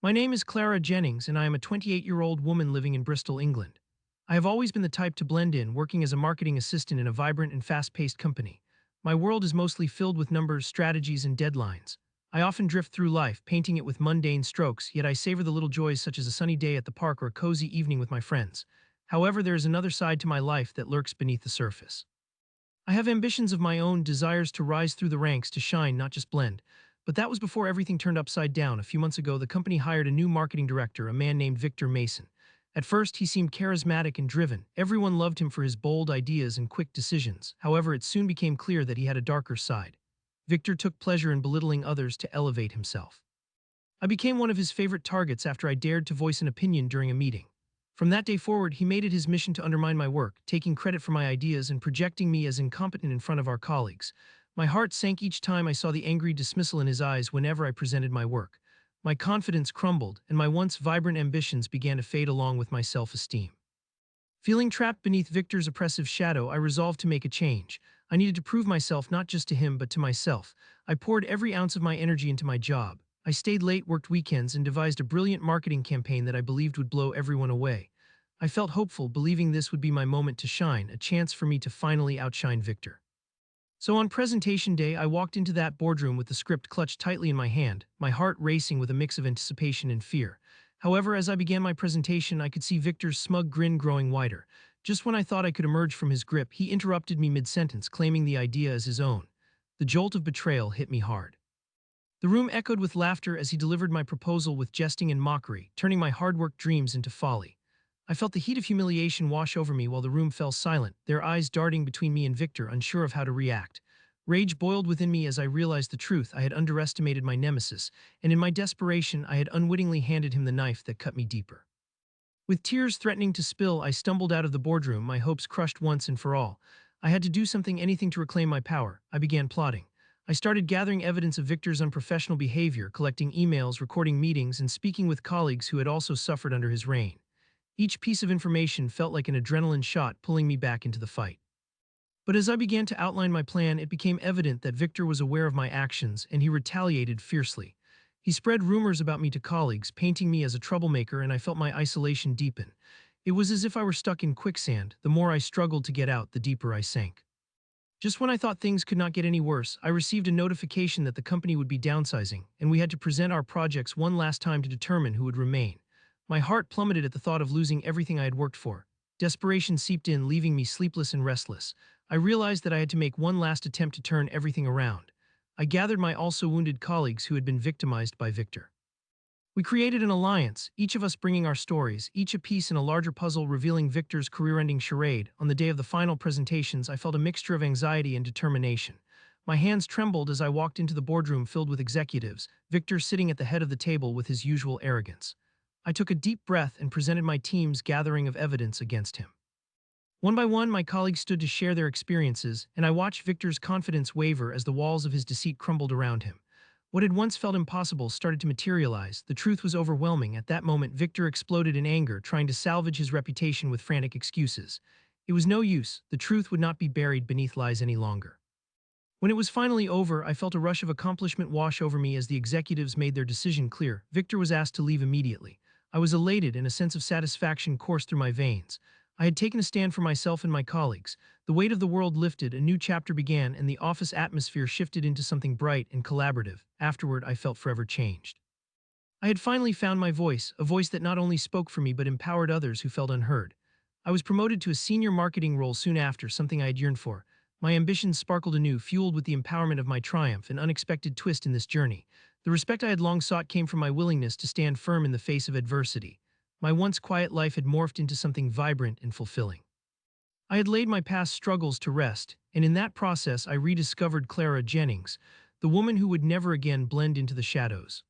My name is Clara Jennings, and I am a 28-year-old woman living in Bristol, England. I have always been the type to blend in, working as a marketing assistant in a vibrant and fast-paced company. My world is mostly filled with numbers, strategies, and deadlines. I often drift through life, painting it with mundane strokes, yet I savor the little joys such as a sunny day at the park or a cozy evening with my friends. However, there is another side to my life that lurks beneath the surface. I have ambitions of my own, desires to rise through the ranks, to shine, not just blend. But that was before everything turned upside down. A few months ago, the company hired a new marketing director, a man named Victor Mason. At first, he seemed charismatic and driven. Everyone loved him for his bold ideas and quick decisions. However, it soon became clear that he had a darker side. Victor took pleasure in belittling others to elevate himself. I became one of his favorite targets after I dared to voice an opinion during a meeting. From that day forward, he made it his mission to undermine my work, taking credit for my ideas and projecting me as incompetent in front of our colleagues. My heart sank each time I saw the angry dismissal in his eyes whenever I presented my work. My confidence crumbled, and my once vibrant ambitions began to fade along with my self-esteem. Feeling trapped beneath Victor's oppressive shadow, I resolved to make a change. I needed to prove myself not just to him but to myself. I poured every ounce of my energy into my job. I stayed late, worked weekends, and devised a brilliant marketing campaign that I believed would blow everyone away. I felt hopeful, believing this would be my moment to shine, a chance for me to finally outshine Victor. So on presentation day, I walked into that boardroom with the script clutched tightly in my hand, my heart racing with a mix of anticipation and fear. However, as I began my presentation, I could see Victor's smug grin growing wider. Just when I thought I could emerge from his grip, he interrupted me mid-sentence, claiming the idea as his own. The jolt of betrayal hit me hard. The room echoed with laughter as he delivered my proposal with jesting and mockery, turning my hard-worked dreams into folly. I felt the heat of humiliation wash over me while the room fell silent, their eyes darting between me and Victor, unsure of how to react. Rage boiled within me as I realized the truth. I had underestimated my nemesis, and in my desperation, I had unwittingly handed him the knife that cut me deeper. With tears threatening to spill, I stumbled out of the boardroom, my hopes crushed once and for all. I had to do something, anything to reclaim my power. I began plotting. I started gathering evidence of Victor's unprofessional behavior, collecting emails, recording meetings, and speaking with colleagues who had also suffered under his reign. Each piece of information felt like an adrenaline shot, pulling me back into the fight. But as I began to outline my plan, it became evident that Victor was aware of my actions, and he retaliated fiercely. He spread rumors about me to colleagues, painting me as a troublemaker, and I felt my isolation deepen. It was as if I were stuck in quicksand. The more I struggled to get out, the deeper I sank. Just when I thought things could not get any worse, I received a notification that the company would be downsizing, and we had to present our projects one last time to determine who would remain. My heart plummeted at the thought of losing everything I had worked for. Desperation seeped in, leaving me sleepless and restless. I realized that I had to make one last attempt to turn everything around. I gathered my also wounded colleagues who had been victimized by Victor. We created an alliance, each of us bringing our stories, each a piece in a larger puzzle revealing Victor's career-ending charade. On the day of the final presentations, I felt a mixture of anxiety and determination. My hands trembled as I walked into the boardroom filled with executives, Victor sitting at the head of the table with his usual arrogance. I took a deep breath and presented my team's gathering of evidence against him. One by one, my colleagues stood to share their experiences, and I watched Victor's confidence waver as the walls of his deceit crumbled around him. What had once felt impossible started to materialize. The truth was overwhelming. At that moment, Victor exploded in anger, trying to salvage his reputation with frantic excuses. It was no use. The truth would not be buried beneath lies any longer. When it was finally over, I felt a rush of accomplishment wash over me as the executives made their decision clear. Victor was asked to leave immediately. I was elated, and a sense of satisfaction coursed through my veins. I had taken a stand for myself and my colleagues. The weight of the world lifted, a new chapter began, and the office atmosphere shifted into something bright and collaborative. Afterward, I felt forever changed. I had finally found my voice, a voice that not only spoke for me but empowered others who felt unheard. I was promoted to a senior marketing role soon after, something I had yearned for. My ambitions sparkled anew, fueled with the empowerment of my triumph, an unexpected twist in this journey. The respect I had long sought came from my willingness to stand firm in the face of adversity. My once quiet life had morphed into something vibrant and fulfilling. I had laid my past struggles to rest, and in that process I rediscovered Clara Jennings, the woman who would never again blend into the shadows.